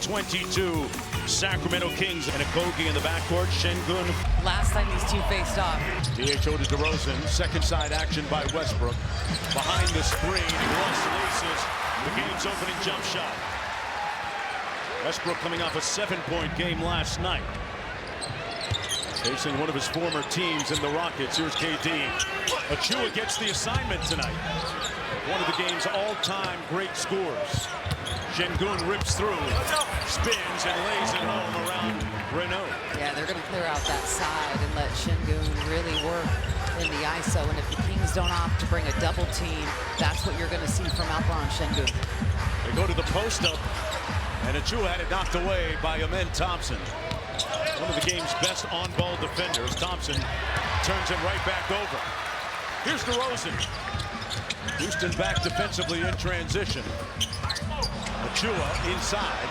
22 Sacramento Kings. And a Kogi in the backcourt. Şengün. Last time these two faced off. DHO to DeRozan. Second side action by Westbrook. Behind the screen. Russ laces the game's opening jump shot. Westbrook coming off a 7-point game last night. Facing one of his former teams in the Rockets. Here's KD. Achua gets the assignment tonight. One of the game's all-time great scores. Şengün rips through, spins, and lays it home around Renault. Yeah, they're going to clear out that side and let Şengün really work in the ISO. And if the Kings don't opt to bring a double team, that's what you're going to see from Alperen Şengün. They go to the post-up, and Achua had it knocked away by Amen Thompson. One of the game's best on-ball defenders. Thompson turns him right back over. Here's DeRozan. Houston back defensively in transition. Achua inside.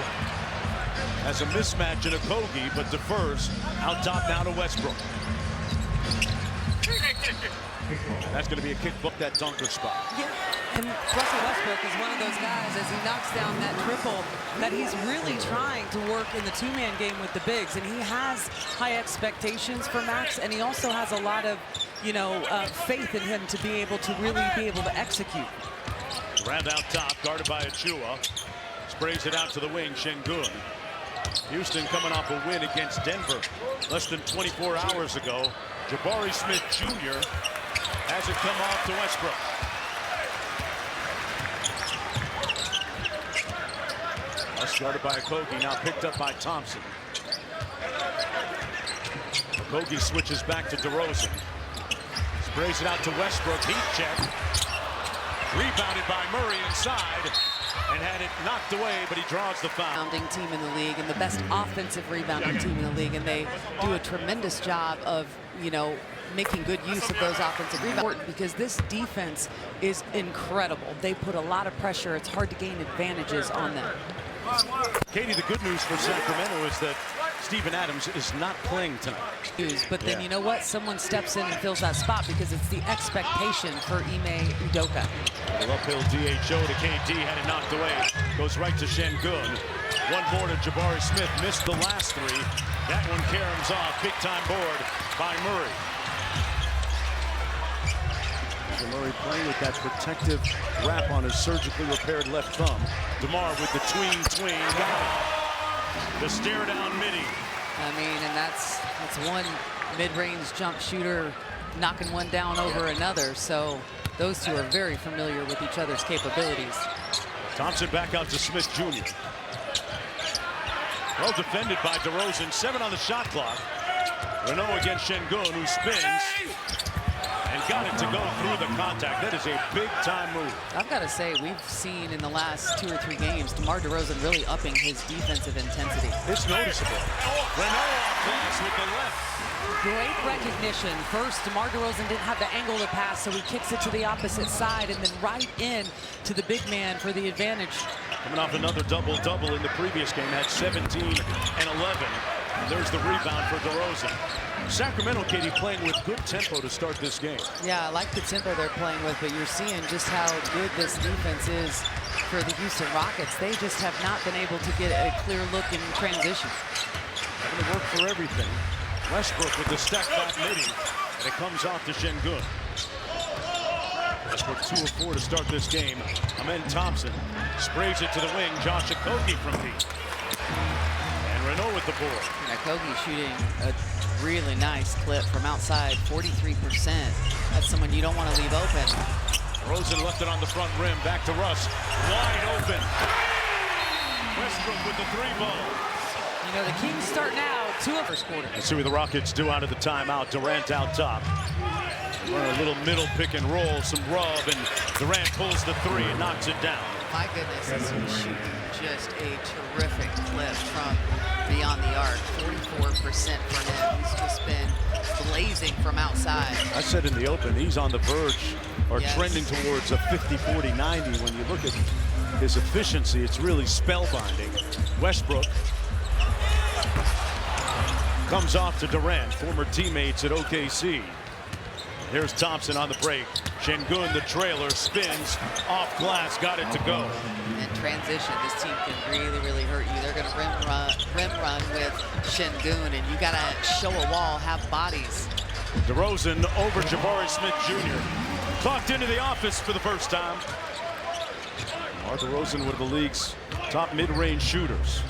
Has a mismatch in a Kogi, but defers. Out top now to Westbrook. That's going to be a kick book, that dunker spot. Yeah, and Russell Westbrook is one of those guys, as he knocks down that triple, that he's really trying to work in the two-man game with the bigs. And he has high expectations for Max, and he also has a lot of, faith in him to be able to really be able to execute. Durant out top, guarded by Achua. Sprays it out to the wing, Şengün. Houston coming off a win against Denver less than 24 hours ago. Jabari Smith Jr. has it come off to Westbrook. That's guarded by Kogi, now picked up by Thompson. Kogi switches back to DeRozan. Sprays it out to Westbrook, heat check. Rebounded by Murray inside. And had it knocked away, but he draws the foul. Rebounding team in the league and the best offensive rebounding team in the league, and they do a tremendous job of, making good use of those offensive rebounds, because this defense is incredible. They put a lot of pressure. It's hard to gain advantages on them. Katie, the good news for Sacramento is that Steven Adams is not playing tonight. But then you know what? Someone steps in and fills that spot, because it's the expectation for Ime Udoka. The uphill DHO to KD, had it knocked away. Goes right to Şengün. One more to Jabari Smith. Missed the last three. That one caroms off. Big time board by Murray. Murray playing with that protective wrap on his surgically repaired left thumb. DeMar with the tween. Got it. The stare down midi. And that's one mid-range jump shooter knocking one down over another. So those two are very familiar with each other's capabilities. Thompson back out to Smith Jr. Well defended by DeRozan. 7 on the shot clock. Renault against Şengün, who spins and got it to go through the contact. That is a big-time move. I've got to say, we've seen in the last 2 or 3 games, DeMar DeRozan really upping his defensive intensity. It's noticeable. Renault off glass with the left. Great recognition. First, DeMar DeRozan didn't have the angle to pass, so he kicks it to the opposite side and then right in to the big man for the advantage. Coming off another double-double in the previous game, had 17 and 11. And there's the rebound for DeRozan. Sacramento, Katie, playing with good tempo to start this game. Yeah, I like the tempo they're playing with, but you're seeing just how good this defense is for the Houston Rockets. They just have not been able to get a clear look in transition. Going to work for everything. Westbrook with the step back midi, and it comes off to Şengün. Westbrook 2 of 4 to start this game. Amen Thompson sprays it to the wing. Josh Okogie from deep. And Renault with the board. Okogie shooting a really nice clip from outside, 43%. That's someone you don't want to leave open. Rosen left it on the front rim. Back to Russ. Wide open. Westbrook with the 3-ball. The Kings start now 2 of first quarter. Let's see what the Rockets do out of the timeout. Durant out top. Run a little middle pick and roll, some rub, and Durant pulls the 3 and knocks it down. My goodness, he's shooting just a terrific clip from beyond the arc. 44% for him. He's just been blazing from outside. I said in the open, he's on the verge or trending towards a 50-40-90. When you look at his efficiency, it's really spellbinding. Westbrook comes off to Durant, former teammates at OKC. Here's Thompson on the break. Şengün, the trailer, spins off glass, got it to go. In transition, this team can really hurt you. They're going to rim run with Şengün, and you got to show a wall, have bodies. DeRozan over Jabari Smith Jr. Clocked into the office for the first time. DeRozan, one of the league's top mid-range shooters.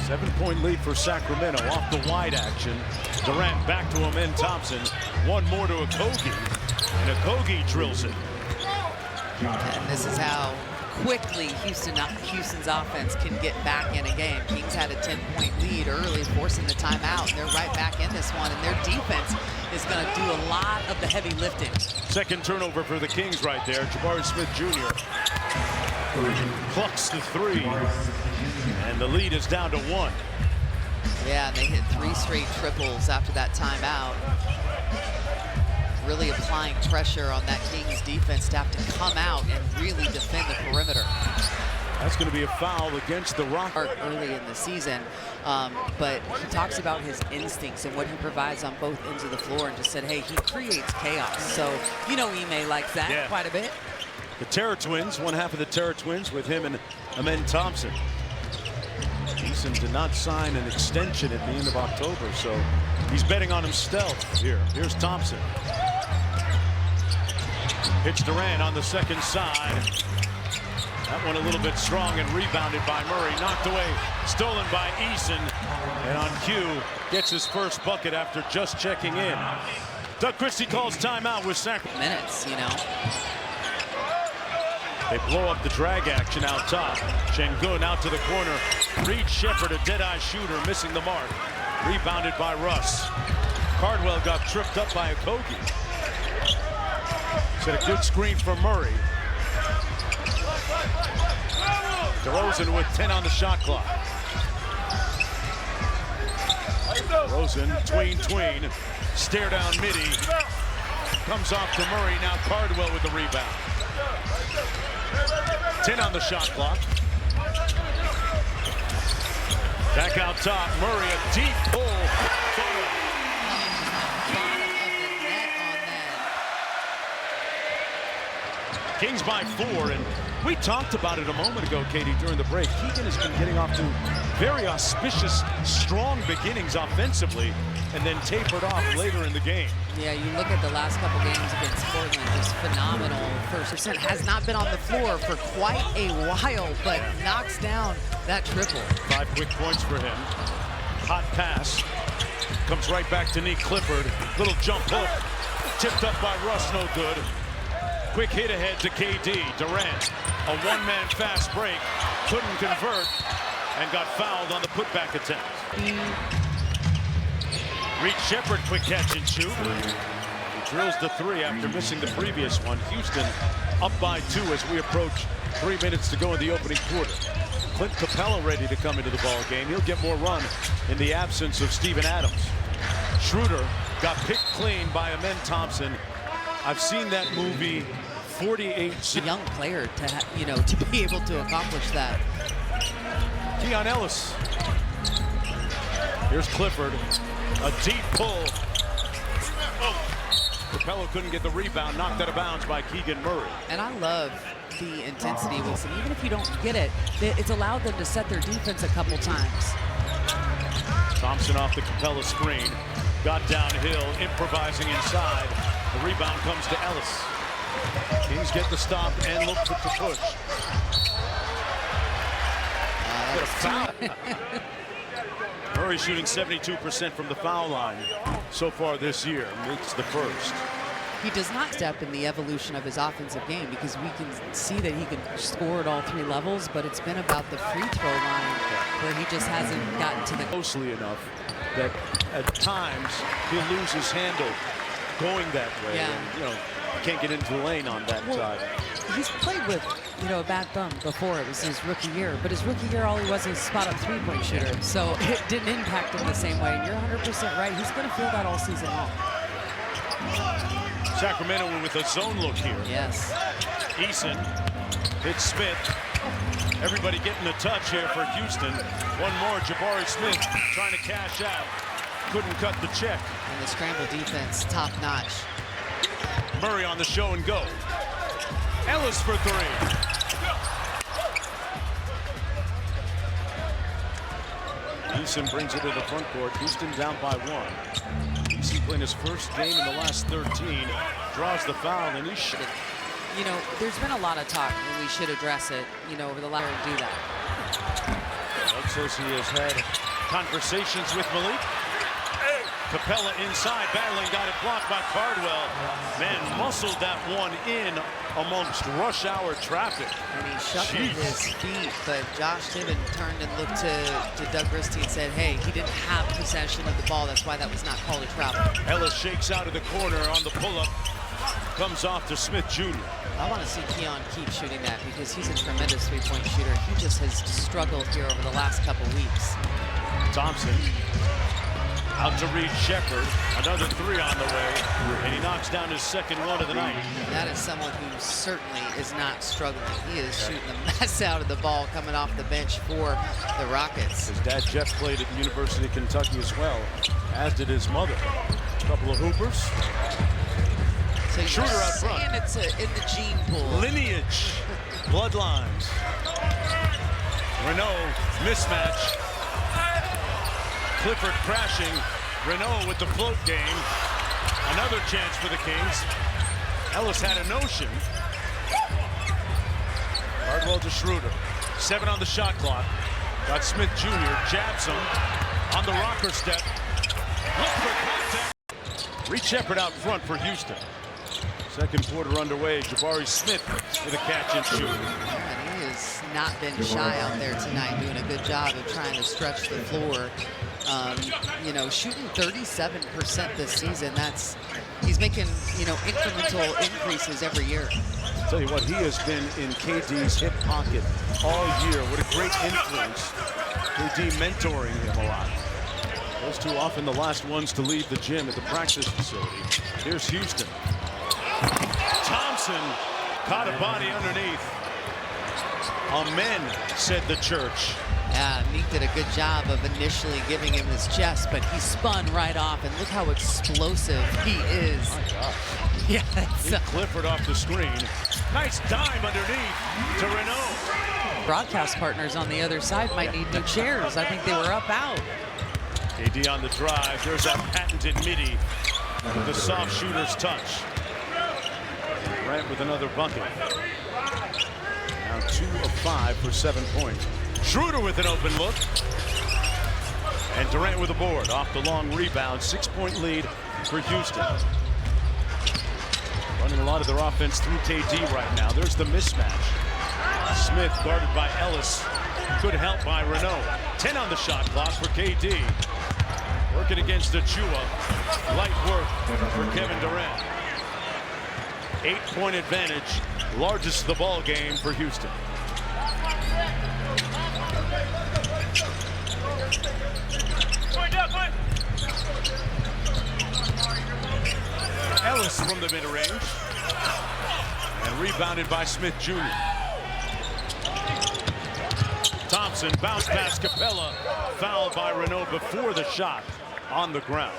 7-point lead for Sacramento off the wide action. Durant back to Amen Thompson. One more to Okogie, and Okogie drills it. And this is how quickly Houston's offense can get back in a game. Kings had a 10-point lead early, forcing the timeout. They're right back in this one, and their defense is going to do a lot of the heavy lifting. Second turnover for the Kings right there. Jabari Smith Jr. plucks the three, and the lead is down to 1. Yeah, and they hit 3 straight triples after that timeout. Really applying pressure on that Kings defense to have to come out and really defend the perimeter. That's going to be a foul against the Rockets. Early in the season, but he talks about his instincts and what he provides on both ends of the floor, and just said, hey, he creates chaos. So, you know, Ime likes that quite a bit. The Terror Twins, one half of the Terror Twins with him and Amen Thompson. Eason did not sign an extension at the end of October, so he's betting on himself here. Here's Thompson. Hits Durant on the second side. That one a little bit strong and rebounded by Murray. Knocked away, stolen by Eason. And on cue, gets his first bucket after just checking in. Doug Christie calls timeout with Sacramento. Minutes, you know. They blow up the drag action out top. Şengün out to the corner. Reed Shepherd, a dead-eye shooter, missing the mark. Rebounded by Russ. Cardwell got tripped up by Okogie. Set a good screen for Murray. DeRozan with 10 on the shot clock. DeRozan, tween. Stare down midi. Comes off to Murray. Now Cardwell with the rebound. 10 on the shot clock. Back out top. Murray, a deep pull. Kings by 4, and we talked about it a moment ago, Katie, during the break. Keegan has been getting off to very auspicious, strong beginnings offensively, and then tapered off later in the game. Yeah, you look at the last couple games against Portland, just phenomenal. First % has not been on the floor for quite a while, but knocks down that triple. 5 quick points for him. Hot pass. Comes right back to Nick Clifford. Little jump hook. Tipped up by Russ, no good. Quick hit ahead to KD. Durant, a one-man fast break. Couldn't convert and got fouled on the putback attempt. Reed Shepherd, quick catch and shoot. He drills the 3 after missing the previous one. Houston up by 2 as we approach 3 minutes to go in the opening quarter. Clint Capella ready to come into the ball game. He'll get more run in the absence of Steven Adams. Schroeder got picked clean by Amen Thompson. I've seen that movie 48. A young player to be able to accomplish that. Keon Ellis. Here's Clifford. A deep pull. Capella couldn't get the rebound, knocked out of bounds by Keegan Murray. And I love the intensity with him. Even if you don't get it, it's allowed them to set their defense a couple times. Thompson off the Capella screen. Got downhill, improvising inside. The rebound comes to Ellis. Kings get the stop and look for the push. Get a foul. Murray shooting 72% from the foul line so far this year. Makes the first. He does not step in the evolution of his offensive game, because we can see that he can score at all 3 levels, but it's been about the free throw line where he just hasn't gotten to the closely enough that at times he'll lose his handle going that way. Yeah. And, can't get into the lane on that side. He's played with, a bad thumb before. It was his rookie year, but his rookie year, all he was a spot-up 3-point shooter, so it didn't impact him the same way. And you're 100% right. He's going to feel that all season long. Sacramento with a zone look here. Yes. Eason hits Smith. Everybody getting a touch here for Houston. One more, Jabari Smith trying to cash out. Couldn't cut the check. And the scramble defense, top notch. Murray on the show and go. Ellis for three. Eason brings it to the front court. Houston down by 1. Eason playing his first game in the last 13. Draws the foul, and he should. You know, there's been a lot of talk, and we should address it, you know, over the last do that. Doug says he has had conversations with Malik. Capella inside, battling, got it blocked by Cardwell. Man, muscled that one in amongst rush hour traffic. And he shuffled his feet, but Josh Tibbin turned and looked to Doug Christie and said, hey, he didn't have possession of the ball. That's why that was not called a travel. Ellis shakes out of the corner on the pull-up. Comes off to Smith Jr. I want to see Keon keep shooting that because he's a tremendous three-point shooter. He just has struggled here over the last couple weeks. Thompson out to read Shepard. Another three on the way, and he knocks down his second one of the night. That is someone who certainly is not struggling. He is shooting the mess out of the ball coming off the bench for the Rockets. His dad, Jeff, played at the University of Kentucky as well, as did his mother. A couple of hoopers. So you're Schroeder out front. saying it's in the gene pool. Lineage, bloodlines. Renault mismatch. Clifford crashing. Renault with the float game. Another chance for the Kings. Ellis had a notion. Cardwell to Schroeder. 7 on the shot clock. Got Smith Jr. Jabs him on the rocker step. Look for contact. Reed Shepard out front for Houston. Second quarter underway. Jabari Smith with a catch and shoot. And he has not been shy out there tonight, doing a good job of trying to stretch the floor. You know, shooting 37% this season. He's making, you know, incremental increases every year. I'll tell you what, he has been in KD's hip pocket all year. What a great influence. KD mentoring him a lot. Those two often the last ones to leave the gym at the practice facility. Here's Houston. Thompson caught a body underneath. Amen, said the church. Yeah, Meek did a good job of initially giving him his chest, but he spun right off, and look how explosive he is. My gosh. Yeah, that's Clifford off the screen. Nice dime underneath to Renault. Broadcast partners on the other side might need new chairs. I think they were up out. KD on the drive. There's that patented midi with the soft shooter's touch. Durant with another bucket. Now 2 of 5 for 7 points. Schroeder with an open look. And Durant with a board off the long rebound. 6-point lead for Houston. Running a lot of their offense through KD right now. There's the mismatch. Smith guarded by Ellis. Good help by Renault. 10 on the shot clock for KD. Working against Achua. Light work for Kevin Durant. 8-point advantage. Largest of the ball game for Houston. Ellis from the mid-range. And rebounded by Smith Jr. Thompson, bounce pass Capella. Fouled by Renault before the shot on the ground.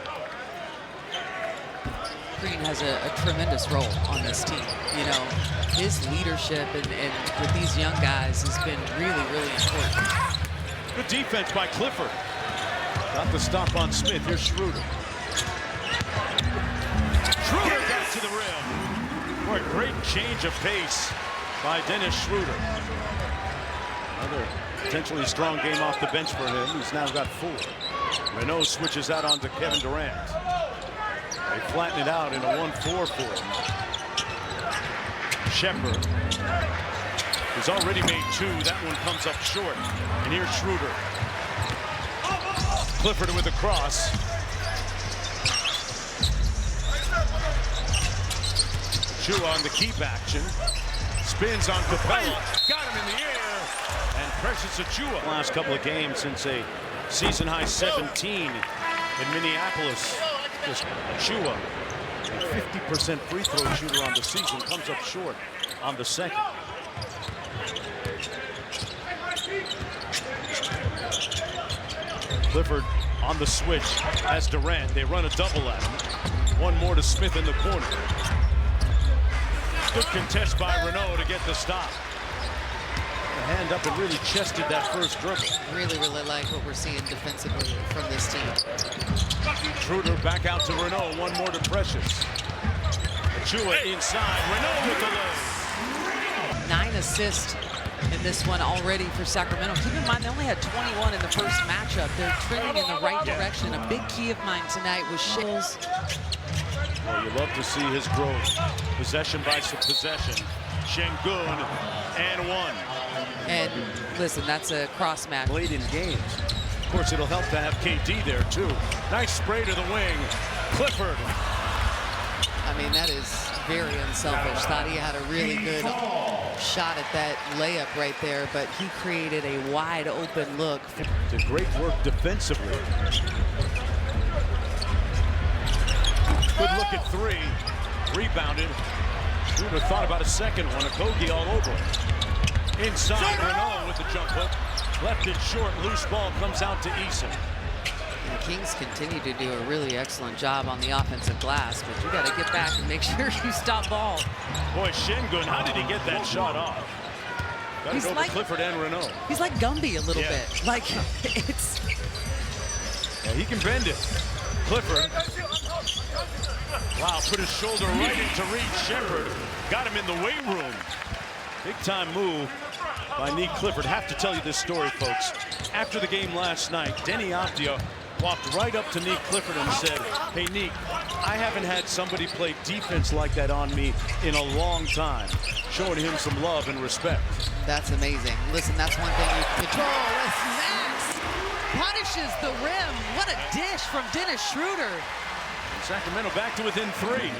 Green has a tremendous role on this team. You know, his leadership and with these young guys has been really, really important. Good defense by Clifford. Got the stop on Smith. Here's Schroeder. Schroeder got to the rim. Boy, great change of pace by Dennis Schroeder. Another potentially strong game off the bench for him. He's now got 4. Renault switches out onto Kevin Durant. They flatten it out in a 1-4 for him. Shepard has already made 2. That one comes up short. And here's Schroeder. Clifford with a cross. Chua on the keep action. Spins on Capella. Got him in the air. And Precious Achua. Last couple of games since a season-high 17 in Minneapolis. Just Achua, a 50% free throw shooter on the season, comes up short on the second. Clifford on the switch as Durant. They run a double at him. One more to Smith in the corner. Good contest by Renault to get the stop. Hand up and really chested that first dribble. Really like what we're seeing defensively from this team. Schroeder back out to Renault. One more to Precious. Achua inside. Renault with the load. 9 assists in this one already for Sacramento. Keep in mind, they only had 21 in the first matchup. They're trending in the right direction. A big key of mine tonight was Shields. Well, you love to see his growth. Possession by possession. Şengün and one. And listen, that's a cross match. Late in games. Of course, it'll help to have KD there, too. Nice spray to the wing. Clifford. I mean, that is very unselfish. Thought he had a really good shot at that layup right there, but he created a wide open look. Did great work defensively. Good look at three. Rebounded. Schroeder thought about a second one. Okogie all over it. Inside, Renault with the jump hook. Left it short. Loose ball comes out to Eason. The Kings continue to do a really excellent job on the offensive glass, but you got to get back and make sure you stop ball. Boy, Şengün, how did he get that shot off? Got to go with Clifford and Renault. He's like Gumby a little bit. Like, it's... Yeah, he can bend it. Clifford. Wow, put his shoulder right into reach. Shepherd got him in the weight room. Big time move by Nick Clifford. Have to tell you this story, folks. After the game last night, Denny Avdia walked right up to Nick Clifford and said, "Hey, Nick, I haven't had somebody play defense like that on me in a long time." Showing him some love and respect. That's amazing. Listen, that's one thing you control. As Max punishes the rim. What a dish from Dennis Schroeder. And Sacramento back to within 3.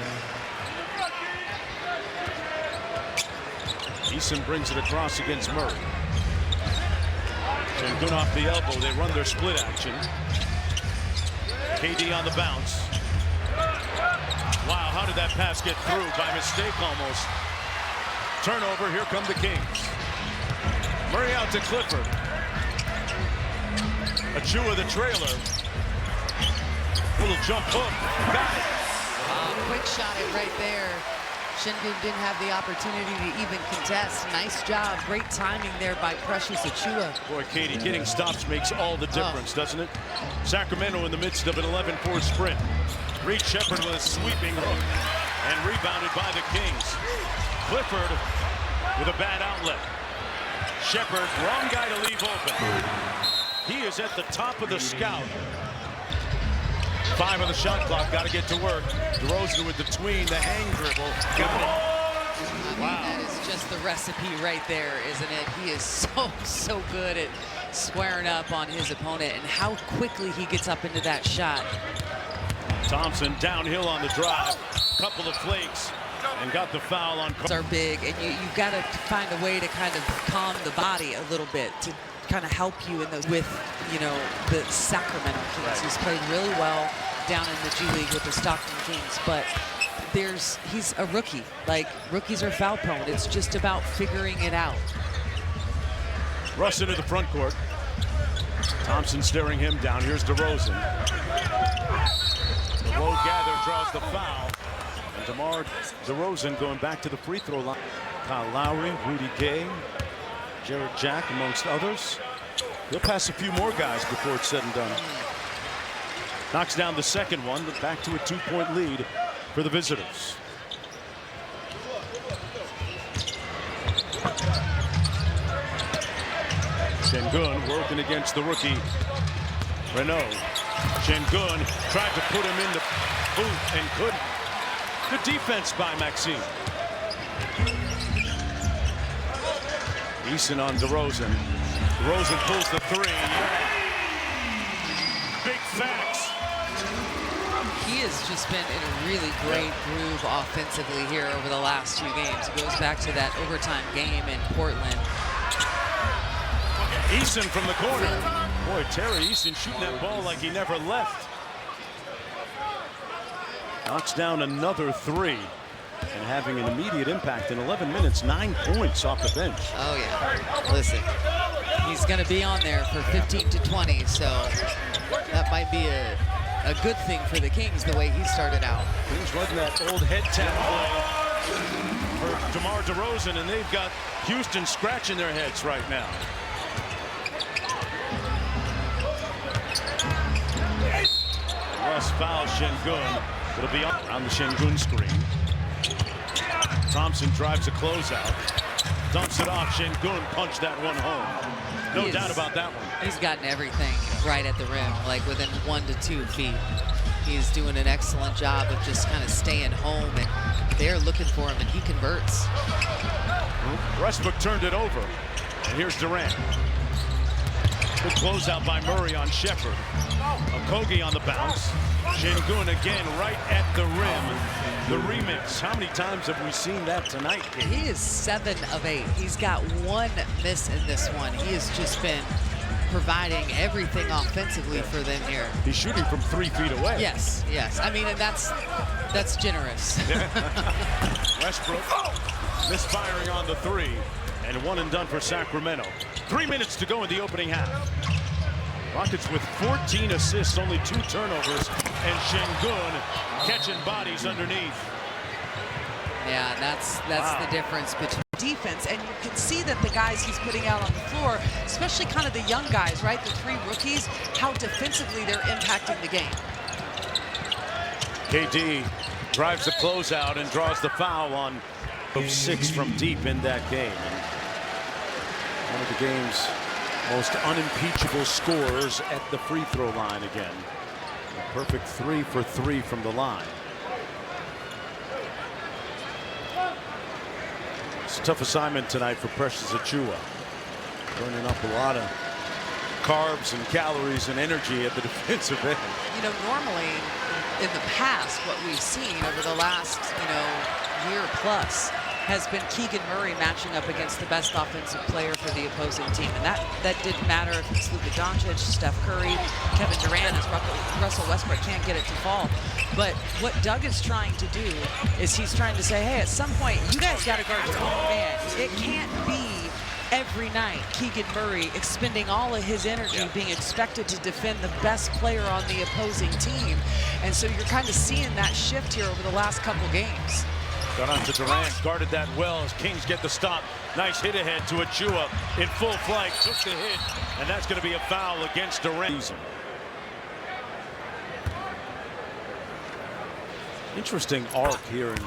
Eason brings it across against Murray. Şengün off the elbow. They run their split action. KD on the bounce. Wow, how did that pass get through? By mistake almost. Turnover, here come the Kings. Murray out to Clifford. Achua the trailer. Little jump hook. Got it. Quick shot it right there. Şengün didn't have the opportunity to even contest. Nice job. Great timing there by Precious Achua. Boy, Katie, getting stops makes all the difference, doesn't it? Sacramento in the midst of an 11-4 sprint. Reed Shepherd with a sweeping hook and rebounded by the Kings. Clifford with a bad outlet. Shepherd, wrong guy to leave open. He is at the top of the scout. 5 on the shot clock, got to get to work. DeRozan with the tween, the hang dribble. Got it. Wow. That is just the recipe right there, isn't it? He is so good at squaring up on his opponent and how quickly he gets up into that shot. Thompson downhill on the drive. Couple of flakes and got the foul on. Are big, and you've got to find a way to kind of calm the body a little bit to kind of help you in those with, you know, the Sacramento Kings. Right. He's played really well down in the G League with the Stockton Kings, but he's a rookie. Like, rookies are foul prone. It's just about figuring it out. Russ into the front court. Thompson staring him down. Here's DeRozan. The low gather draws the foul. And DeMar DeRozan going back to the free throw line. Kyle Lowry, Rudy Gay, Jared Jack, amongst others. He'll pass a few more guys before it's said and done. Knocks down the second one, but back to a 2-point lead for the visitors. Şengün working against the rookie, Renault. Şengün tried to put him in the boot and couldn't. Good defense by Maxime. Eason on DeRozan. DeRozan pulls the 3. Big facts. He has just been in a really great groove offensively here over the last 2 games. It goes back to that overtime game in Portland. Eason from the corner. Boy, Terry Eason shooting that ball like he never left. Knocks down another 3 and having an immediate impact in 11 minutes, 9 points off the bench. Oh, yeah. Listen, he's going to be on there for 15 to 20, so that might be a good thing for the Kings the way he started out. Kings running that old head tap play. for DeMar DeRozan, and they've got Houston scratching their heads right now. Russ fouls Şengün. It'll be on the Şengün screen. Thompson drives a closeout. Dumps it off. Şengün punched that one home. No doubt about that one. He's gotten everything right at the rim, like within 1 to 2 feet. He's doing an excellent job of just kind of staying home, and they're looking for him, and he converts. Westbrook turned it over. And here's Durant. Good closeout by Murray on Shepherd. Okogie on the bounce. Şengün again right at the rim. The remix. How many times have we seen that tonight, Kate? He is 7 of 8. He's got 1 miss in this one. He has just been providing everything offensively for them here. He's shooting from 3 feet away. Yes, yes. I mean, and that's generous. Westbrook misfiring on the 3, and 1 and done for Sacramento. 3 minutes to go in the opening half. Rockets with 14 assists, only 2 turnovers, and Şengün catching bodies underneath. Yeah, that's the difference between Defense, and you can see that the guys he's putting out on the floor, especially kind of the young guys, right, the 3 rookies, how defensively they're impacting the game. KD drives the closeout and draws the foul on 6 from deep in that game. And one of the game's most unimpeachable scorers at the free throw line again. A perfect 3 for 3 from the line. It's a tough assignment tonight for Precious Achiuwa. Burning up a lot of carbs and calories and energy at the defensive end. You know, normally in the past, what we've seen over the last, year plus has been Keegan Murray matching up against the best offensive player for the opposing team. And that didn't matter if it's Luka Doncic, Steph Curry, Kevin Durant, as Russell Westbrook can't get it to fall. But what Doug is trying to do is he's trying to say, hey, at some point, you guys got to guard your own man. It can't be every night Keegan Murray expending all of his energy being expected to defend the best player on the opposing team. And so you're kind of seeing that shift here over the last couple games. Got on to Durant, guarded that well as Kings get the stop. Nice hit ahead to Achiuwa in full flight, took the hit, and that's going to be a foul against Durant. Interesting arc here in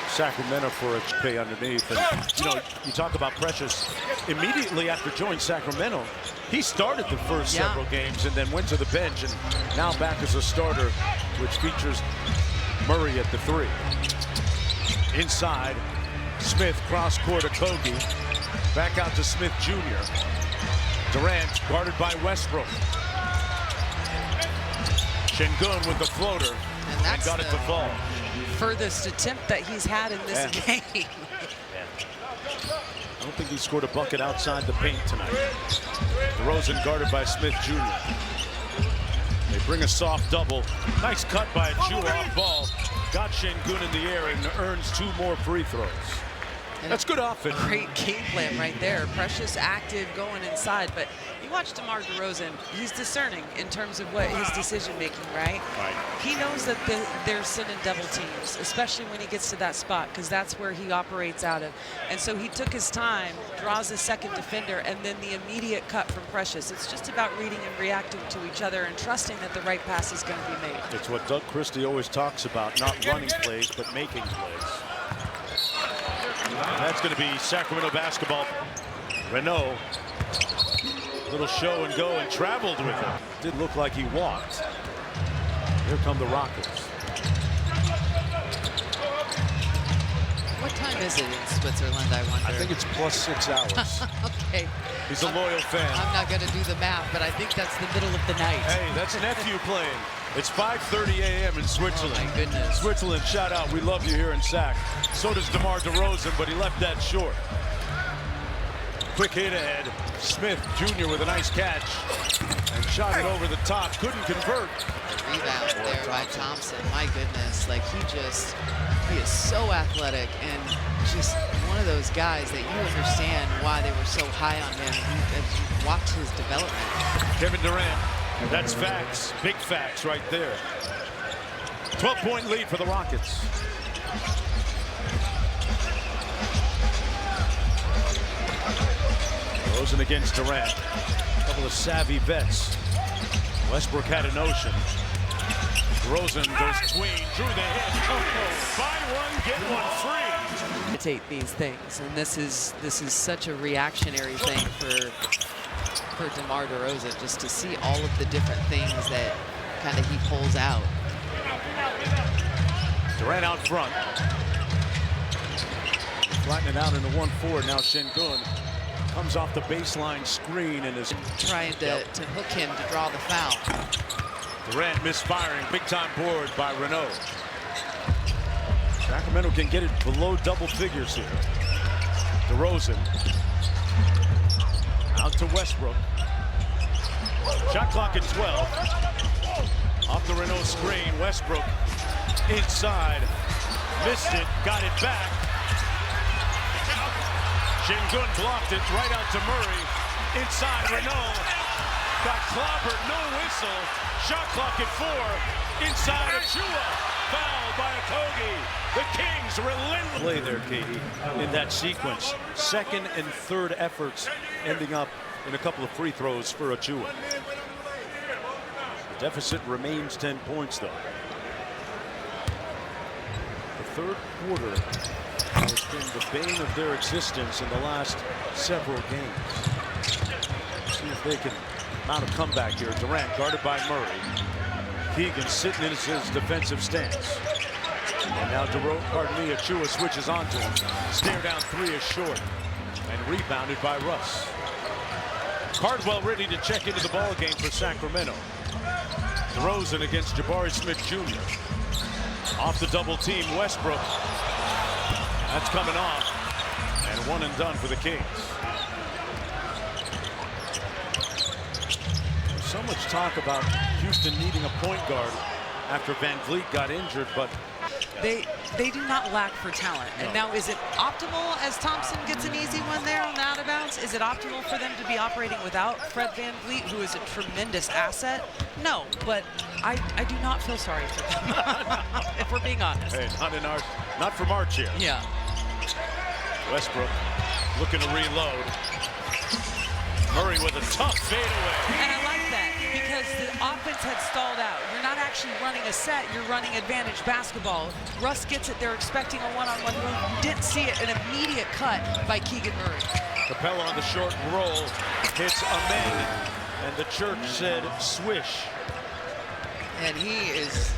Sacramento for a pay underneath. And, you talk about Precious. Immediately after joining Sacramento, he started the first several games and then went to the bench, and now back as a starter, which features Murray at the 3. Inside, Smith cross court Okogie. Back out to Smith Jr. Durant guarded by Westbrook. Şengün with the floater and got it to fall. Furthest attempt that he's had in this game. I don't think he scored a bucket outside the paint tonight. DeRozan guarded by Smith Jr. They bring a soft double. Nice cut by Achiuwa off ball. Got Şengün in the air and earns 2 more free throws. And that's good offense. Great game plan right there. Precious active going inside, but you watch DeMar DeRozan, he's discerning in terms of what his decision making, right? He knows that they're sending double teams, especially when he gets to that spot, because that's where he operates out of. And so he took his time, draws a second defender, and then the immediate cut from Precious. It's just about reading and reacting to each other and trusting that the right pass is going to be made. It's what Doug Christie always talks about, not running plays, but making plays. That's going to be Sacramento basketball. Renault, little show and go, and traveled with him. Did look like he walked. Here come the Rockets. What time is it in Switzerland, I wonder? I think it's +6 hours. Okay. He's a loyal fan. I'm not going to do the math, but I think that's the middle of the night. Hey, that's nephew playing. It's 5:30 a.m. in Switzerland. Oh, my goodness. Switzerland, shout out. We love you here in Sac. So does DeMar DeRozan, but he left that short. Quick hit ahead. Smith Jr. with a nice catch. And shot it over the top. Couldn't convert. The rebound there by Thompson. My goodness. Like, he is so athletic and just one of those guys that you understand why they were so high on him. You watch his development. Kevin Durant. That's facts. Big facts right there. 12-point lead for the Rockets. Rosen against Durant. A couple of savvy vets. Westbrook had a notion. Rosen goes tween, drew the hit. Buy one, get one free. Imitate these things, and this is such a reactionary thing for DeMar DeRozan, just to see all of the different things that kind of he pulls out. Durant out front. Flattening out into 1-4. Now Şengün comes off the baseline screen and is trying to hook him to draw the foul. Durant misfiring. Big time board by Renaud. Sacramento can get it below double figures here. DeRozan out to Westbrook. Shot clock at 12. Off the Renaud screen. Westbrook inside. Missed it. Got it back. Şengün blocked it right out to Murray. Inside Renaud. Got clobbered. No whistle. Shot clock at 4. Inside Achua. Fouled by Okogie. The Kings relentless. Play there, Katie, in that sequence. Second and third efforts ending up in a couple of free throws for Achua. The deficit remains 10 points, though. The third quarter has been the bane of their existence in the last several games. See if they can mount a comeback here. Durant guarded by Murray. Keegan sitting in his defensive stance. And now Achua switches onto him. Stare down 3 is short. And rebounded by Russ. Cardwell ready to check into the ball game for Sacramento. DeRozan against Jabari Smith Jr. Off the double team, Westbrook. That's coming off. And one and done for the Kings. There's so much talk about Houston needing a point guard after Van Vliet got injured, but they do not lack for talent. And no. now, is it optimal as Thompson gets an easy one there on the out of bounds? Is it optimal for them to be operating without Fred Van Vliet, who is a tremendous asset? No, but I do not feel sorry for them, if we're being honest. Hey, not from our chair. Yeah. Westbrook looking to reload. Murray with a tough fadeaway. And I like that because the offense had stalled out. You're not actually running a set, you're running advantage basketball. Russ gets it, they're expecting a one-on-one move. You didn't see it, an immediate cut by Keegan Murray. Capella on the short roll, hits Ahmed, and the church said swish. And he is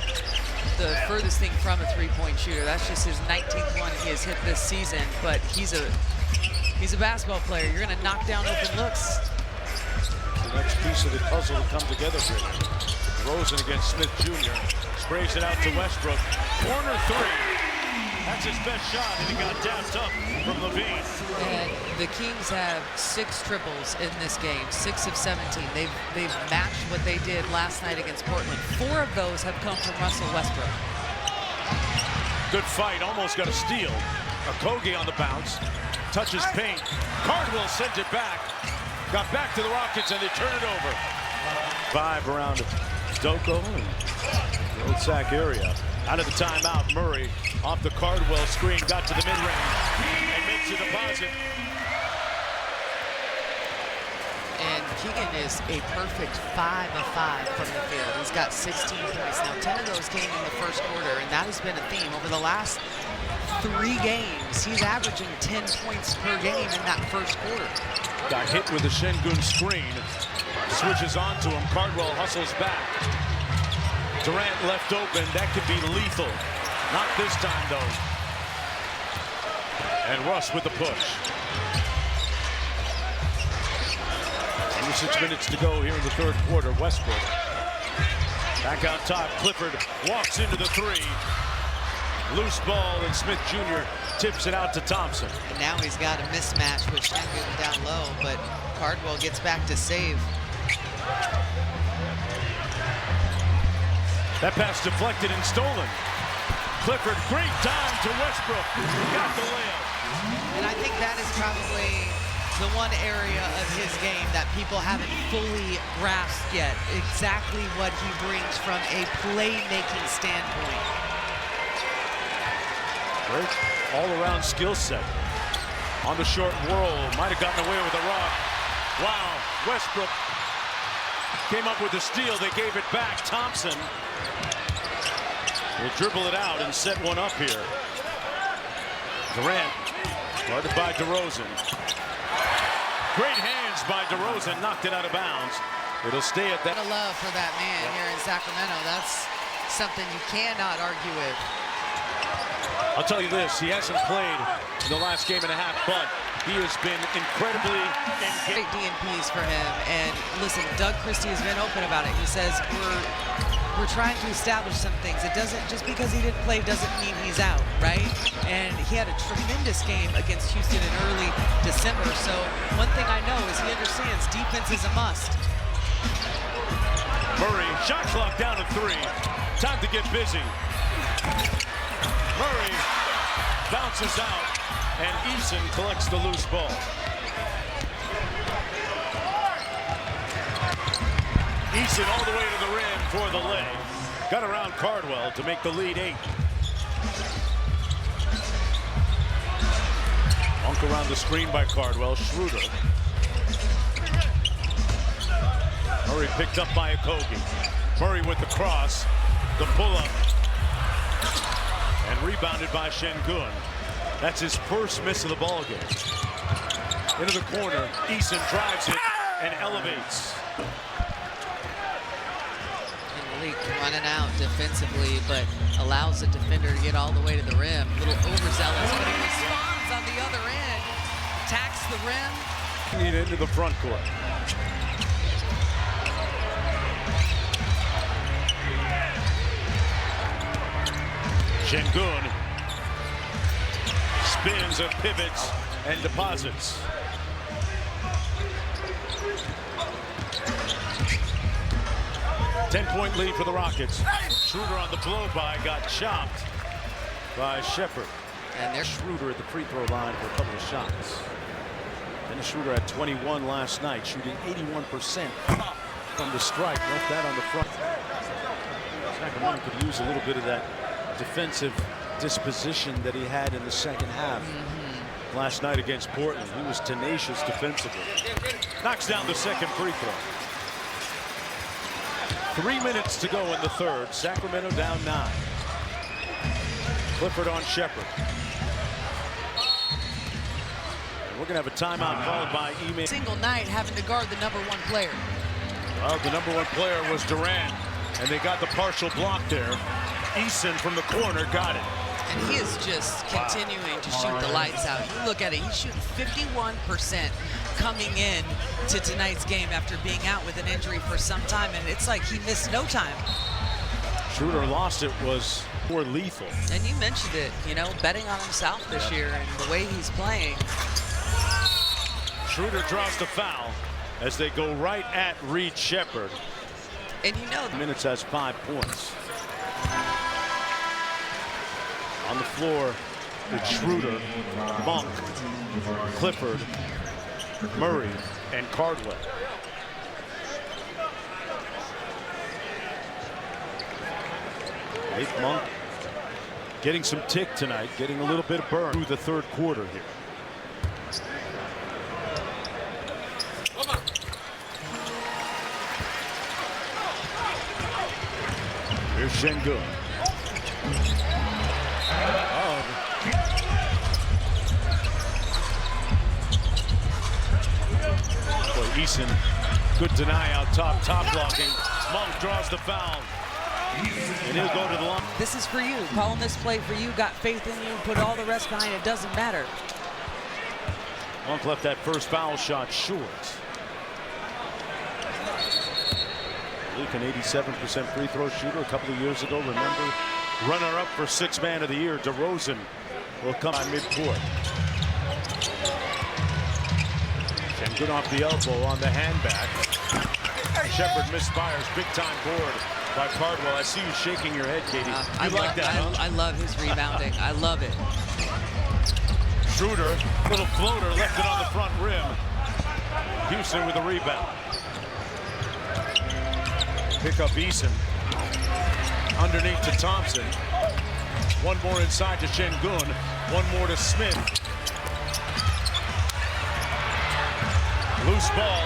the furthest thing from a three-point shooter. That's just his 19th one he has hit this season, but he's a basketball player. You're going to knock down open looks. The next piece of the puzzle to come together for him. Rosen against Smith Jr. Sprays it out to Westbrook. Corner 3. That's his best shot, and he got dapped up from Levine. And the Kings have 6 triples in this game, 6 of 17. They've matched what they did last night against Portland. 4 of those have come from Russell Westbrook. Good fight, almost got a steal. Okogie on the bounce, touches paint. Cardwell sends it back. Got back to the Rockets, and they turn it over. 5 around Doko and the old Sac area. Out of the timeout, Murray off the Cardwell screen, got to the mid-range and makes a deposit. And Keegan is a perfect 5 of 5 from the field. He's got 16 points. Now 10 of those came in the first quarter, and that has been a theme over the last 3 games. He's averaging 10 points per game in that first quarter. Got hit with a Şengün screen. Switches onto him. Cardwell hustles back. Durant left open. That could be lethal. Not this time, though. And Russ with the push. 26 minutes to go here in the third quarter. Westbrook back out top. Clifford walks into the 3. Loose ball, and Smith Jr. tips it out to Thompson. And now he's got a mismatch with Şengün down low, but Cardwell gets back to save. That pass deflected and stolen. Clifford, great time to Westbrook. Got the layup. And I think that is probably the one area of his game that people haven't fully grasped yet. Exactly what he brings from a playmaking standpoint. Great all-around skill set. On the short roll, might have gotten away with a rock. Wow, Westbrook came up with the steal. They gave it back. Thompson will dribble it out and set one up here. Durant, guarded by DeRozan. Great hands by DeRozan, knocked it out of bounds. It'll stay at that. A love for that man here in Sacramento. That's something you cannot argue with. I'll tell you this, he hasn't played in the last game and a half, but he has been incredibly engaged. Great DNPs for him. And listen, Doug Christie has been open about it. He says we're trying to establish some things. It doesn't, just because he didn't play doesn't mean he's out, right? And he had a tremendous game against Houston in early December. So one thing I know is he understands defense is a must. Murray, shot clock down to 3. Time to get busy. Murray bounces out, and Eason collects the loose ball. Eason all the way to the rim for the lay. Got around Cardwell to make the lead 8. Monk around the screen by Cardwell. Schroeder. Murray picked up by Okogie. Murray with the cross. The pull-up. And rebounded by Şengün. That's his first miss of the ball game. Into the corner. Eason drives it and elevates. Malik running out defensively, but allows the defender to get all the way to the rim. A little overzealous, but he responds on the other end. Attacks the rim. Need into the front court. Şengün spins and pivots and deposits. Ten-point lead for the Rockets. Schroeder on the blow-by got chopped by Shepherd. And there's Schroeder at the free throw line for a couple of shots. Dennis Schroeder had 21 last night, shooting 81% from the stripe. Left that on the front. Sacramento could use a little bit of that defensive disposition that he had in the second half last night against Portland. He was tenacious defensively. Knocks down the second free throw. 3 minutes to go in the third. Sacramento down 9. Clifford on Shepherd. And we're going to have a timeout called by Ime. single night having to guard the #1 player. Well, the #1 player was Durant, and they got the partial block there. Eason from the corner got it. And he is just continuing to shoot the lights out. You look at it, he's shooting 51% coming in to tonight's game after being out with an injury for some time, and it's like he missed no time. Schroeder lost it was more lethal. And you mentioned it, you know, betting on himself this year and the way he's playing. Schroeder draws the foul as they go right at Reed Shepherd. And you know, Minutes has 5 points. On the floor, it's Schroeder, Monk, Clifford, Murray, and Cardwell. Nate Monk getting some tick tonight, getting a little bit of burn through the third quarter here. Here's Şengün. Boy, Eason, good deny out top blocking. Monk draws the foul. And he'll go to the line. This is for you. Calling this play for you. Got faith in you. Put all the rest behind it. Doesn't matter. Monk left that first foul shot short. Luke, an 87% free throw shooter a couple of years ago. Remember, runner-up for Sixth Man of the Year. DeRozan will come on midcourt. Şengün off the elbow on the handback. Shepherd misfires. Big-time board by Cardwell. I see you shaking your head, Katie. I like that, huh? I love his rebounding. I love it. Schroeder, little floater, left it on the front rim. Houston with a rebound. Pick up Eason. Underneath to Thompson. One more inside to Şengün. One more to Smith. Loose ball.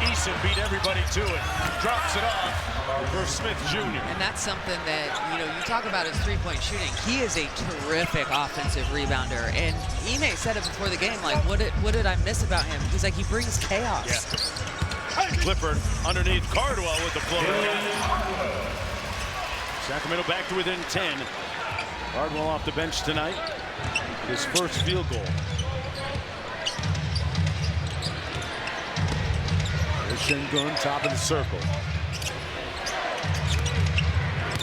Eason beat everybody to it. Drops it off for Smith Jr. And that's something that, you talk about his three-point shooting. He is a terrific offensive rebounder. And Ime said it before the game, like, what did I miss about him? He's like, he brings chaos. Yeah. Clifford underneath Cardwell with the floater. Sacramento back to within 10. Cardwell off the bench tonight. His first field goal. Şengün, top of the circle.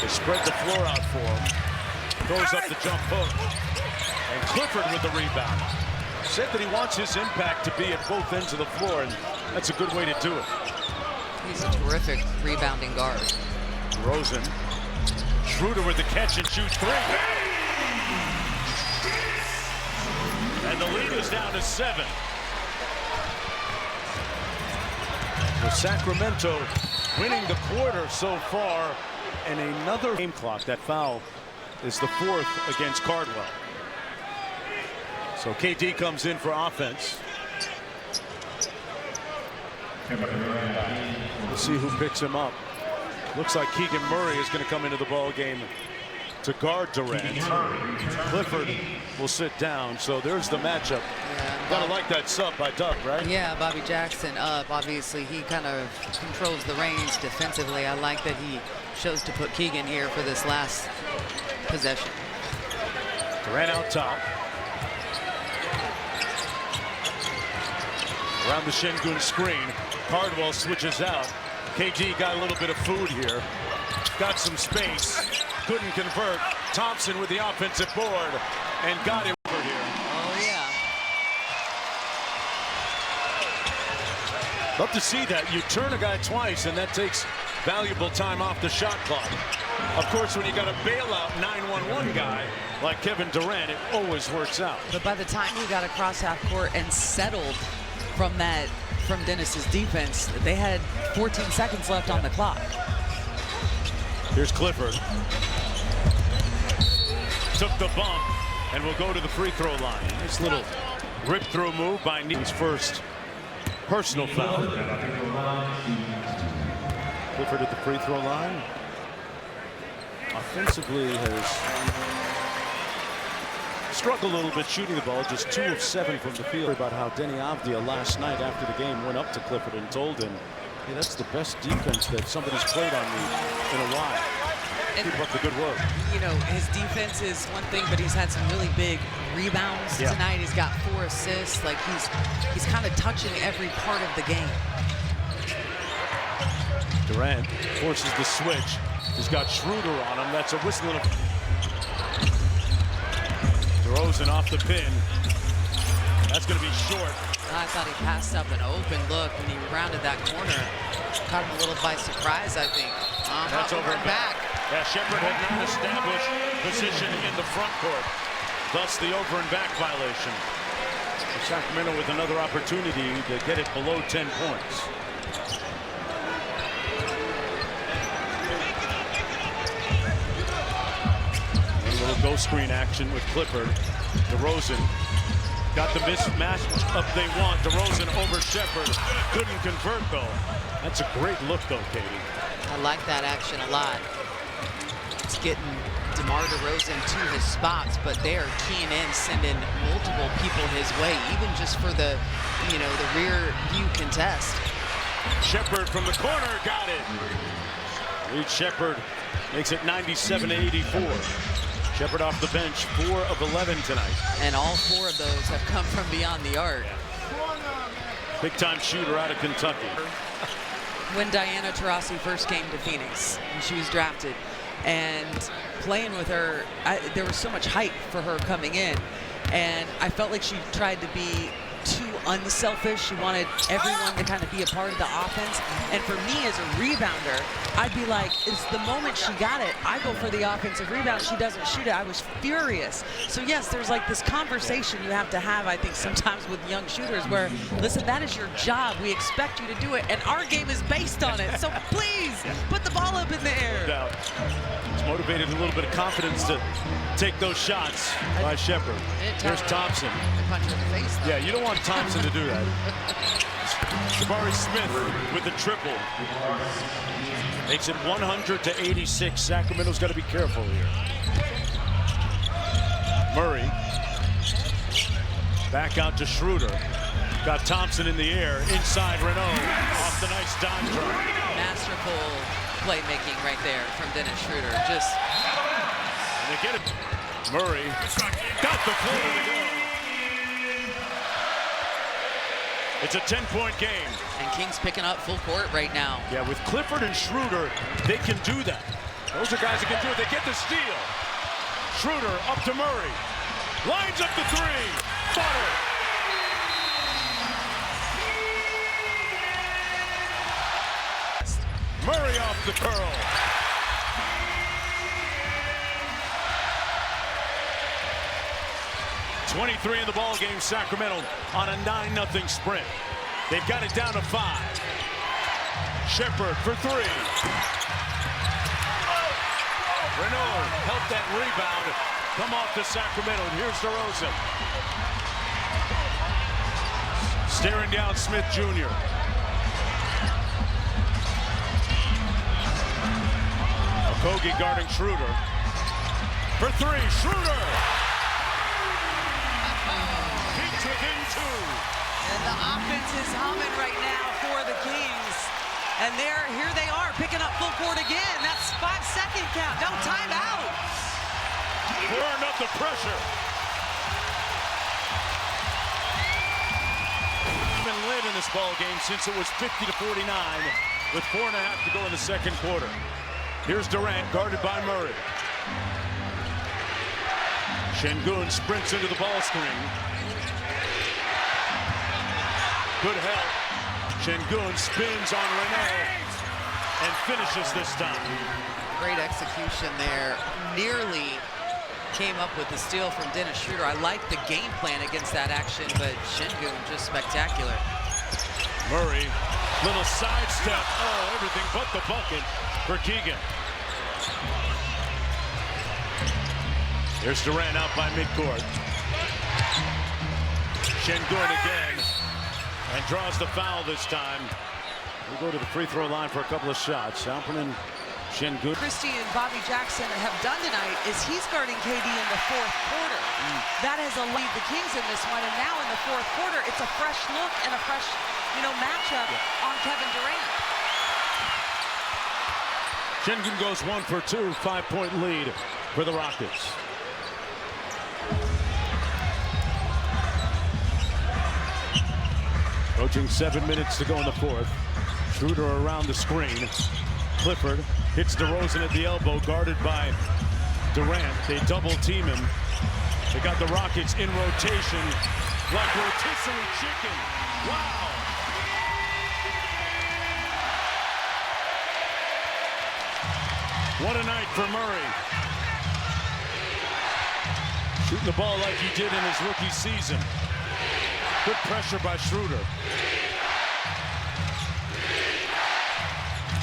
They spread the floor out for him. Goes up the jump hook. And Clifford with the rebound. Said that he wants his impact to be at both ends of the floor, and that's a good way to do it. He's a terrific rebounding guard. Rosen. Schroeder with the catch and shoot three. And the lead is down to 7. Sacramento winning the quarter so far, and another game clock. That foul is the 4th against Cardwell. So KD comes in for offense. We'll see who picks him up. Looks like Keegan Murray is going to come into the ball game to guard Durant. Clifford will sit down, so there's the matchup. Yeah, gotta like that sub by Doug, right? Yeah, Bobby Jackson up. Obviously, he kind of controls the reins defensively. I like that he chose to put Keegan here for this last possession. Durant out top. Around the Şengün screen. Cardwell switches out. KG got a little bit of food here. Got some space. Couldn't convert. Thompson with the offensive board and got it over here. Oh, yeah. Love to see that. You turn a guy twice, and that takes valuable time off the shot clock. Of course, when you got a bailout 9-1-1 guy like Kevin Durant, it always works out. But by the time he got across half court and settled from Dennis's defense, they had 14 seconds left on the clock. Here's Clifford. Took the bump and will go to the free throw line. Nice little rip through move by Nee's first personal foul. Clifford at the free throw line. Offensively has struggled a little bit shooting the ball, just 2 of 7 from the field. About how Denny Avdia last night after the game went up to Clifford and told him, hey, that's the best defense that somebody's played on me in a while. Keep up the good work. His defense is one thing, but he's had some really big rebounds tonight. He's got 4 assists. Like he's kind of touching every part of the game. Durant forces the switch. He's got Schroeder on him. That's a whistling. DeRozan off the pin. That's going to be short. I thought he passed up an open look when he rounded that corner. Caught him a little by surprise, I think. That's over and back. Yeah, Shepherd had not established position in the front court. Thus the over and back violation. Sacramento with another opportunity to get it below 10 points. A little go screen action with Clifford. DeRozan got the mismatch up they want. DeRozan over Shepherd. Couldn't convert, though. That's a great look, though, Katie. I like that action a lot. It's getting DeMar DeRozan to his spots, but they are keying in, sending multiple people his way, even just for the, the rear view contest. Shepherd from the corner, got it. Reed Shepherd makes it 97-84. Shepherd off the bench, 4 of 11 tonight. And all 4 of those have come from beyond the arc. Big-time shooter out of Kentucky. When Diana Taurasi first came to Phoenix, and she was drafted, and playing with her, there was so much hype for her coming in, and I felt like she tried to be too unselfish. She wanted everyone to kind of be a part of the offense. And for me as a rebounder, I'd be like, it's the moment she got it, I go for the offensive rebound. She doesn't shoot it. I was furious. So yes, there's like this conversation you have to have, I think, sometimes with young shooters where, listen, that is your job. We expect you to do it. And our game is based on it. So please put the ball up in the air. No doubt. It's motivated a little bit of confidence to take those shots by Shepherd. Here's Thompson. Punch in the face, though. Yeah, you don't want Thompson to do that. Jabari Smith with the triple. Makes it 100-86. Sacramento's got to be careful here. Murray. Back out to Schroeder. Got Thompson in the air. Inside Renaud. Off the nice dime drive. Masterful playmaking right there from Dennis Schroeder. Just. And they get it. Murray got the play to go. It's a 10-point game. And Kings picking up full court right now. Yeah, with Clifford and Schroeder, they can do that. Those are guys that can do it. They get the steal. Schroeder up to Murray. Lines up the three. Butter. Murray off the curl. .23 in the ball game. Sacramento on a 9-0 sprint. They've got it down to 5. Shepherd for 3. Renaud helped that rebound come off to Sacramento. And here's DeRozan. Staring down Smith Jr. Okogie guarding Schroeder. For 3, Schroeder! He's within 2. And the offense is humming right now for the Kings. And here they are, picking up full court again. That's 5-second count. No timeout. Pouring up the pressure. Been lit in this ball game since it was 50-49 with 4.5 to go in the second quarter. Here's Durant guarded by Murray. Şengün sprints into the ball screen. Good help. Şengün spins on Renaud and finishes this time. Great execution there. Nearly came up with the steal from Dennis Schroeder. I like the game plan against that action, but Şengün just spectacular. Murray, little sidestep. Oh, everything but the bucket for Keegan. Here's Durant out by midcourt. Şengün again, and draws the foul this time. We'll go to the free throw line for a couple of shots. Alpern and Şengün. Christie and Bobby Jackson have done tonight is he's guarding KD in the fourth quarter. That has lead the Kings in this one, and now in the fourth quarter, it's a fresh look and a fresh, matchup on Kevin Durant. Şengün goes 1 for 2, 5-point lead for the Rockets. Approaching 7 minutes to go in the fourth. Schroeder around the screen. Clifford hits DeRozan at the elbow, guarded by Durant. They double team him. They got the Rockets in rotation like rotisserie chicken. Wow. What a night for Murray. Shooting the ball like he did in his rookie season. Good pressure by Schroeder.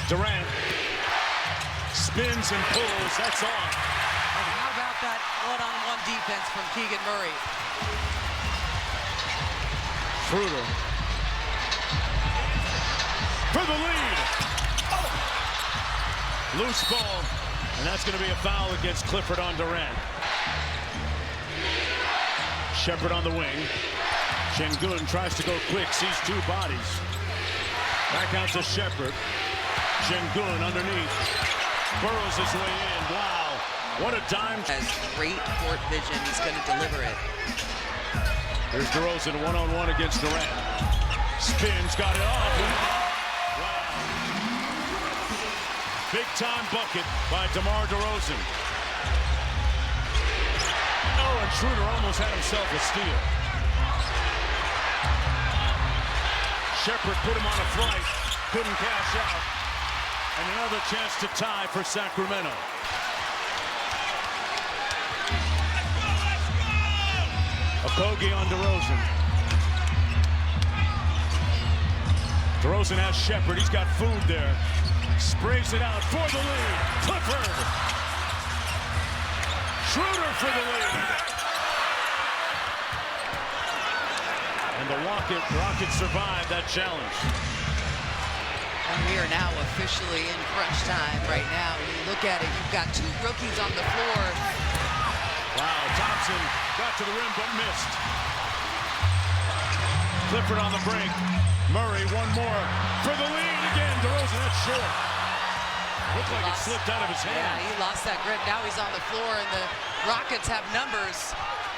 Durant spins and pulls. That's off. And how about that one-on-one defense from Keegan Murray? Schroeder for the lead. Loose ball, and that's going to be a foul against Clifford on Durant. Shepherd on the wing. Şengün tries to go quick, sees 2 bodies. Back out to Shepherd. Şengün underneath. Burrows his way in. Wow, what a dime. Has great court vision. He's going to deliver it. Here's DeRozan one-on-one against Durant. Spins, got it off. Wow. Big-time bucket by DeMar DeRozan. Oh, and Schroeder almost had himself a steal. Shepherd put him on a flight, couldn't cash out. And another chance to tie for Sacramento. Okogie on DeRozan. DeRozan has Shepherd. He's got food there. Sprays it out for the lead. Clifford. Schroeder for the lead. And the Rockets survived that challenge. And we are now officially in crunch time right now. When you look at it, you've got two rookies on the floor. Wow, Thompson got to the rim but missed. Clifford on the break. Murray, one more for the lead again. DeRozan, that's short. Looked like it slipped out of his hand. Yeah, he lost that grip. Now he's on the floor, and the Rockets have numbers.